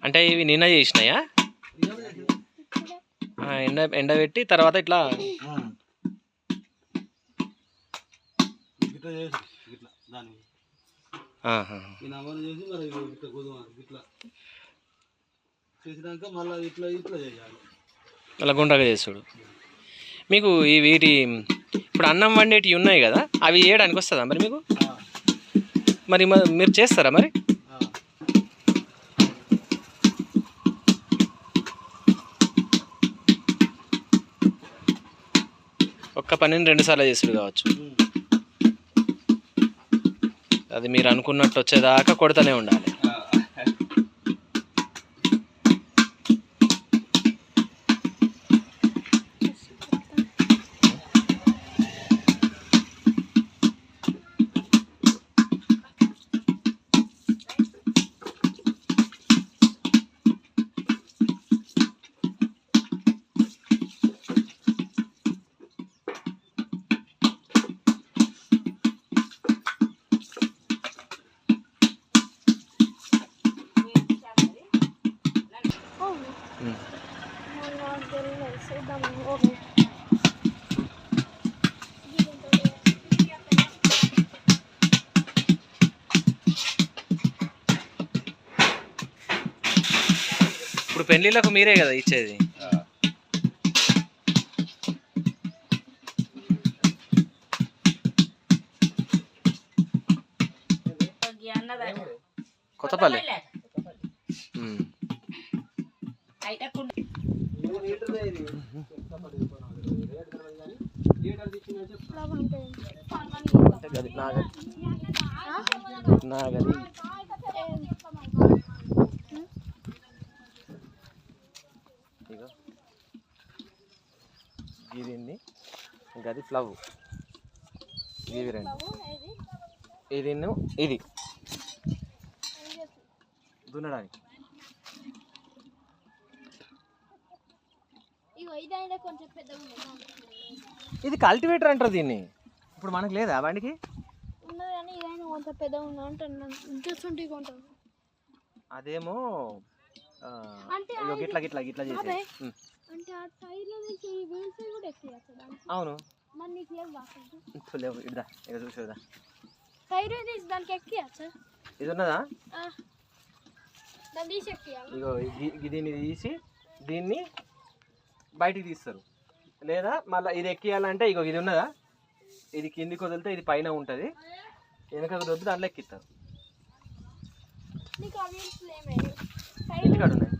అంటే ఇవి నిన్న చేసినాయా? ఎండబెట్టి తర్వాత ఇట్లా అలా గుండ్రగా చేసుడు. మీకు ఈ వీటి ఇప్పుడు అన్నం వండేటివి ఉన్నాయి కదా, అవి చేయడానికి వస్తుందా మరి మీకు? మరి మీరు చేస్తారా మరి? ఒక్క పనిని 2 సార్లు చేసుడు కావచ్చు. అది మీరు అనుకున్నట్టు వచ్చేదాకా కొడుతూనే ఉండాలి. ఇప్పుడు పెళ్ళిళ్ళకు మీరే కదా ఇచ్చేది? కొత్తపల్లి. నాగరి గిరింది, గది ఫ్లవ్, ఇవి 2. ఇది ఇది దున్నడానికి. ఇది కల్టివేటర్ అంటారు దీన్ని. ఇప్పుడు మనకు లేదా బండికి? అదేమో గిట్లా గిట్లా గిట్లా చేసే. అవును. లేవు ఇదా, ఇక చూసేదా ఇది ఉన్నదా? ఇగో దీన్ని తీసి దీన్ని బయటికి తీస్తారు. లేదా మళ్ళీ ఇది ఎక్కియాలంటే ఇగో ఇది ఉన్నదా, ఇది కిందికి వదిలితే ఇది పైన ఉంటుంది, వెనక వద్దు దాంట్లో ఎక్కిస్తారు. ఇంటికాడ ఉన్నాయి.